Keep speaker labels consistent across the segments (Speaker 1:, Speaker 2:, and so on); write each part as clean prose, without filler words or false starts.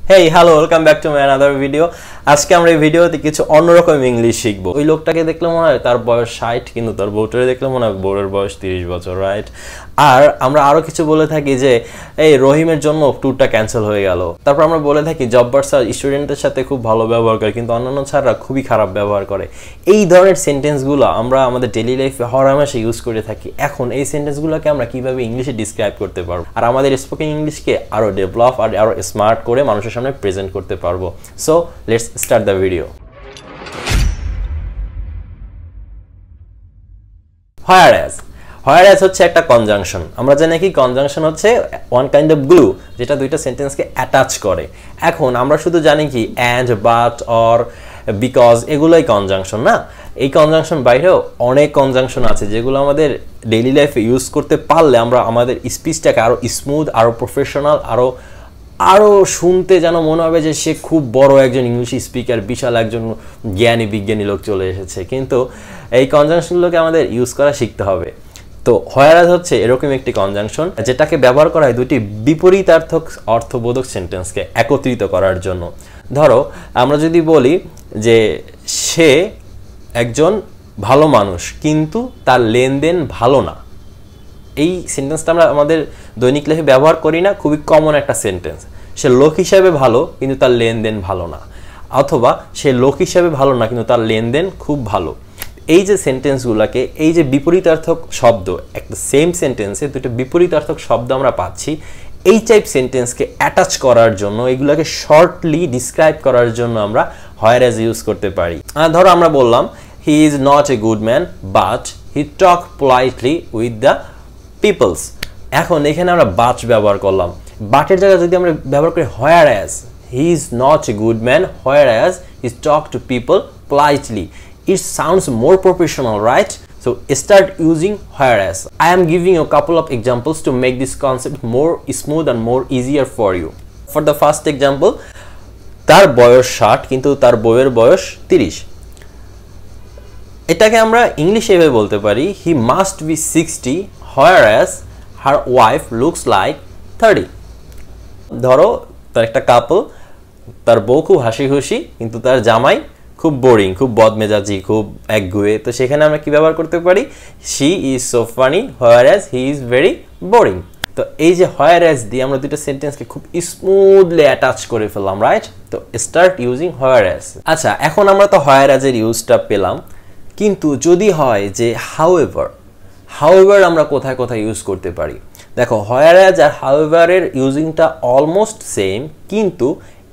Speaker 1: Hey, hello, welcome back to my another video. আজকে আমরা এই ভিডিওতে কিছু অন্যরকম ইংলিশ শিখব। ওই লোকটাকে দেখলে মনে হয় তার বয়স 60 কিন্তু তার বউটারে দেখলে মনে হয় বউয়ের বয়স 30 বছর, রাইট? আর আমরা আরো কিছু বলে থাকি যে এই রহিমের জন্য ট্যুরটা ক্যান্সেল হয়ে গেল। তারপর আমরা বলে থাকি জব্বার স্যার স্টুডেন্টদের সাথে খুব ভালো ব্যবহার করে কিন্তু অন্যান্য স্যাররা খুবই খারাপ ব্যবহার করে। এই ধরনের সেন্টেন্সগুলো আমরা আমাদের ডেইলি লাইফে হরহামেশা ইউজ করে থাকি। এখন এই সেন্টেন্সগুলোকে আমরা কিভাবে ইংলিশে ডিসক্রাইব করতে পারবো আর আমাদের স্পোকেন ইংলিশকে আরো ডেভেলপ আর আরো স্মার্ট করে মানুষের সামনে প্রেজেন্ট করতে পারবো। So let's start the video. whereas হচ্ছে একটা কনজাংশন। আমরা জানি কি কনজাংশন হচ্ছে ওয়ান কাইন্ড অফ গ্লু যেটা দুইটা সেন্টেন্সকে অ্যাটাচ করে। এখন আমরা শুধু জানি কি অ্যান্ড, বাট, অর, বিকজ এগুলোই কনজাংশন না। এই কনজাংশন বাইরেও অনেক কনজাংশন আছে যেগুলো আমাদের ডেইলি লাইফে ইউজ করতে পারলে আমরা আমাদের স্পিচটাকে আরো স্মুথ, আরো প্রফেশনাল, আরো শুনতে যেন মনে হবে যে সে খুব বড় একজন ইংলিশ স্পিকার, বিশাল একজন জ্ঞানী বিজ্ঞানী লোক চলে এসেছে। কিন্তু এই কনজাংশনগুলোকে আমাদের ইউজ করা শিখতে হবে। তো whereas হচ্ছে এরকম একটি কনজাংশন যেটাকে ব্যবহার করা হয় দুটি বিপরীতার্থক অর্থবোধক সেন্টেন্সকে একত্রিত করার জন্য। ধরো আমরা যদি বলি যে সে একজন ভালো মানুষ কিন্তু তার লেনদেন ভালো না, এই সেন্টেন্সটা আমরা আমাদের দৈনিক লাইফে ব্যবহার করি না, খুবই কমন একটা সেন্টেন্স। সে লোক হিসাবে ভালো কিন্তু তার লেনদেন ভালো না, অথবা সে লোক হিসাবে ভালো না কিন্তু তার লেনদেন খুব ভালো। এই যে সেন্টেন্সগুলোকে, এই যে বিপরীতার্থক শব্দ, একটা সেম সেন্টেন্সে দুটো বিপরীতার্থক শব্দ আমরা পাচ্ছি, এই টাইপ সেন্টেন্সকে অ্যাটাচ করার জন্য, এগুলোকে শর্টলি ডিসক্রাইব করার জন্য আমরা whereas ইউজ করতে পারি। ধরো আমরা বললাম he is not a good man but he talk politely with the peoples. এখন এখানে আমরা বাট ব্যবহার করলাম, বাটের জায়গায় যদি আমরা ব্যবহার করি whereas, he is not a good man whereas he talk to people politely, it sounds more professional, right? So start using whereas. I am giving you a couple of examples to make this concept more smooth and more easier for you. For the first example, তার বয়স 60 কিন্তু তার বউয়ের বয়স 30। এটাকে আমরা ইংলিশে এভাবে বলতে পারি he must be 60 whereas her wife looks like 30. ধরো তার একটা কাপল, তার বউ খুব হাসি খুশি কিন্তু তার জামাই খুব বোরিং, খুব বদমেজাজি, খুব একগুঁয়ে। তো সেখানে আমরা কি ব্যবহার করতে পারি? she is so funny whereas he is very boring. তো এই যে whereas দিয়ে আমরা দুটো সেন্টেন্সকে খুব স্মুথলি অ্যাটাচ করে ফেললাম, রাইট? তো স্টার্ট ইউজিং whereas। আচ্ছা, এখন আমরা তো whereas এর ইউজটা পেলাম, কিন্তু যদি হয় যে however আমরা কোথায় কোথায় ইউজ করতে পারি? দেখো whereas আর however এর ইউজিংটা অলমোস্ট সেম কিন্তু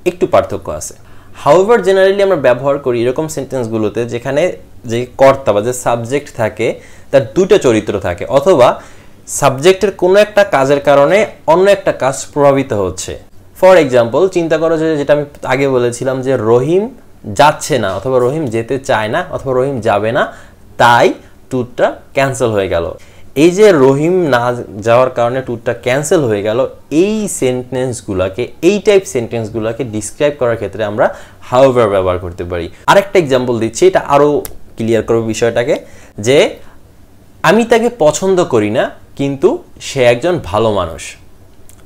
Speaker 1: একটু পার্থক্য আছে। however জেনারেলি আমরা ব্যবহার করি এরকম সেন্টেন্সগুলোতে যেখানে যে কর্তা বা যে সাবজেক্ট থাকে তার দুটো চরিত্র থাকে, অথবা সাবজেক্টের কোনো একটা কাজের কারণে অন্য একটা কাজ প্রভাবিত হচ্ছে। ফর এক্সাম্পল চিন্তা করো যে যেটা আমি আগে বলেছিলাম যে রহিম যাচ্ছে না, অথবা রহিম যেতে চায় না, অথবা রহিম যাবে না, তাই ট্যুরটা ক্যান্সেল হয়ে গেল। এই যে রহিম না যাওয়ার কারণে ট্যুরটা ক্যান্সেল হয়ে গেল, এই সেন্টেন্সগুলোকে, এই টাইপ সেন্টেন্সগুলোকে ডিসক্রাইব করার ক্ষেত্রে আমরা however ব্যবহার করতে পারি। আরেকটা এক্সাম্পল দিচ্ছি, এটা আরো ক্লিয়ার করবে বিষয়টাকে, যে আমি তাকে পছন্দ করি না কিন্তু সে একজন ভালো মানুষ,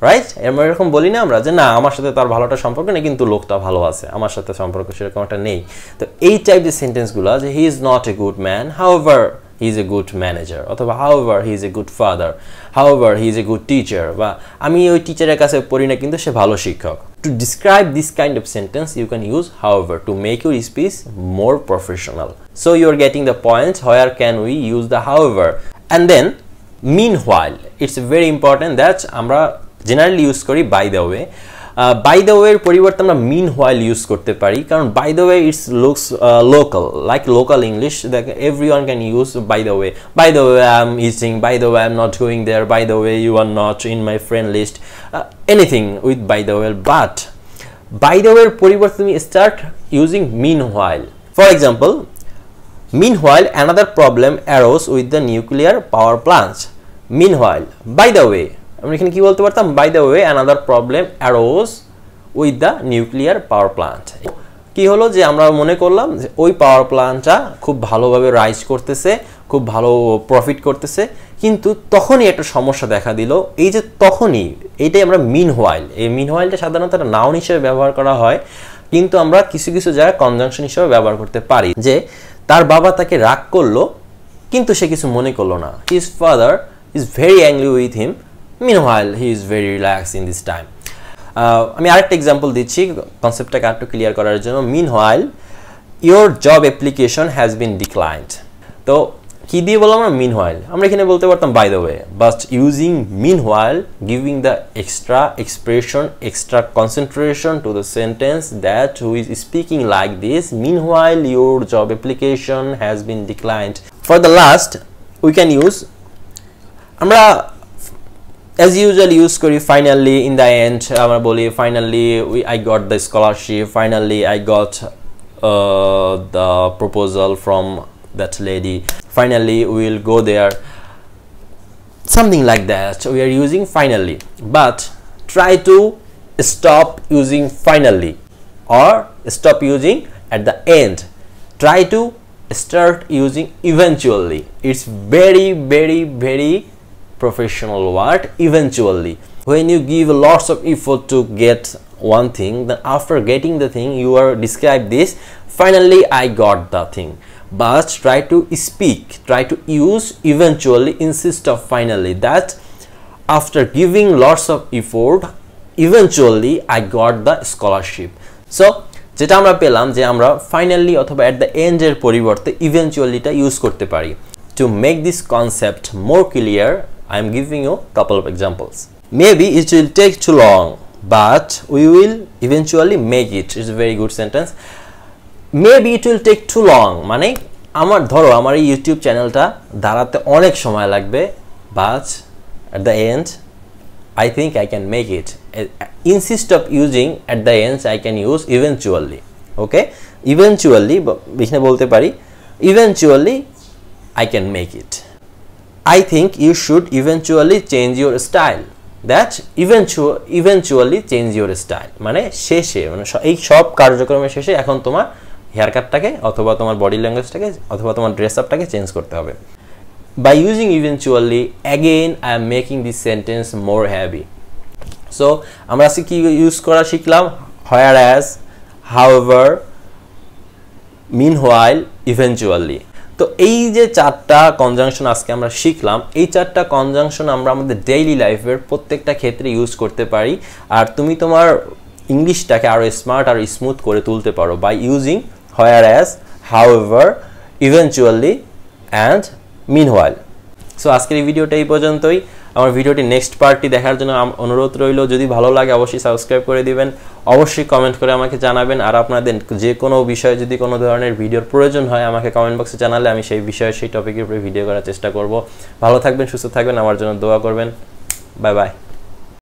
Speaker 1: রাইট? আমরা এরকম বলি না আমরা যে না আমার সাথে তার ভালোটা সম্পর্ক নেই কিন্তু লোকটা ভালো আছে, আমার সাথে সম্পর্ক সেরকম একটা নেই। তো এই টাইপের সেন্টেন্সগুলো যে he is not a good man however he is a good manager, অথবা however he is a good father, however he is a good teacher, বা আমি ওই টিচারের কাছে পড়ি না কিন্তু সে ভালো শিক্ষক। To describe this kind of sentence you can use however to make your speech more professional. So you are getting the point, where can we use the however? And then meanwhile, it's very important that আমরা generally use করি by the way. By the way এর পরিবর্তে আমরা meanwhile use করতে পারি, কারণ by the way it's looks local, like local English, everyone can use by the way. By the way I am eating, by the way I am not going there, by the way you are not in my friend list, anything with by the way. But by the ওয়ের পরিবর্তে তুমি start using meanwhile. For example, meanwhile another problem arose with the nuclear power plants. Meanwhile, by the way, আমরা এখানে কি বলতে পারতাম? by the way another problem arose with the nuclear power plant. কি হলো যে আমরা মনে করলাম যে ওই পাওয়ার প্ল্যান্টটা খুব ভালোভাবে রাইজ করতেছে খুব ভালো প্রফিট করতেছে, কিন্তু তখনই একটা সমস্যা দেখা দিল। এই যে তখনই, এইটাই আমরা মিন হোয়াইল, এই মিন হোয়াইলটা সাধারণত একটা নাউন হিসেবে ব্যবহার করা হয়, কিন্তু আমরা কিছু কিছু জায়গায় কনজাংশন হিসেবে ব্যবহার করতে পারি। যে তার বাবা তাকে রাগ করলো কিন্তু সে কিছু মনে করলো না। His father is very angry with him, meanwhile he is very relax in this time. আমি আরেকটা এক্সাম্পল দিচ্ছি কনসেপ্টটাকে আরেকটু ক্লিয়ার করার জন্য। Meanwhile your job application has been declined. তো কি দিয়ে বললাম আমরা? Meanwhile. আমরা এখানে বলতে পারতাম by the way, but using meanwhile giving the extra expression, extra concentration to the sentence that who is speaking like this, mean while your job application has been declined. For the last we can use, আমরা as usual use করি finally, in the end আমরা বলি finally I got the scholarship, finally I got the proposal from that lady, finally we will go there, something like that. We are using finally, but try to stop using finally or stop using at the end. Try to start using eventually. It's very very very professional word, eventually. When you give lots of effort to get one thing, then after getting the thing you are describe this, finally I got the thing. But try to speak, try to use eventually instead of finally, that after giving lots of effort eventually I got the scholarship. So যেটা আমরা পেলাম যে আমরা finally অথবা at the end এর পরিবর্তে eventually-টা use করতে পারি। To make this concept more clear, I am giving you a couple of examples. Maybe it will take too long, but we will eventually make it. It's a very good sentence. Maybe it will take too long, মানে আমার ধরো আমার এই YouTube চ্যানেলটা দাঁড়াতে অনেক সময় লাগবে, but at the end I think I can make it. Instead of using at the end I can use eventually. Okay, eventually এখানে বলতে পারি eventually I can make it. I think you should eventually change your style. That eventually change your style, মানে শেষে, মানে এই সব কার্যক্রমের শেষে এখন তোমার হেয়ার কাটটাকে অথবা তোমার বডি ল্যাঙ্গুয়েজটাকে অথবা তোমার ড্রেস আপটাকে চেঞ্জ করতে হবে। By using eventually, again I am making this sentence more heavy. So আমরা আজকে কি ইউজ করা শিখলাম? whereas, however, meanwhile, eventually. তো এই যে চারটা কনজাংশন আজকে আমরা শিখলাম, এই চারটা কনজাংশন আমরা আমাদের ডেইলি লাইফের প্রত্যেকটা ক্ষেত্রে ইউজ করতে পারি। আর তুমি তোমার ইংলিশটাকে আরও স্মার্ট আর স্মুথ করে তুলতে পারো by using whereas, however, eventually and meanwhile. So আজকের এই ভিডিওটা এই পর্যন্তই। আমার ভিডিওটি নেক্সট পার্টটি দেখার জন্য অনুরোধ রইল। যদি ভালো লাগে অবশ্যই সাবস্ক্রাইব করে দিবেন, অবশ্যই কমেন্ট করে আমাকে জানাবেন। আর আপনাদের যে কোনো বিষয়ে যদি কোনো ধরনের ভিডিওর প্রয়োজন হয় আমাকে কমেন্ট বক্সে জানালে আমি সেই বিষয়ে সেই টপিকের উপরে ভিডিও করার চেষ্টা করব। ভালো থাকবেন, সুস্থ থাকবেন, আমার জন্য দোয়া করবেন। Bye bye.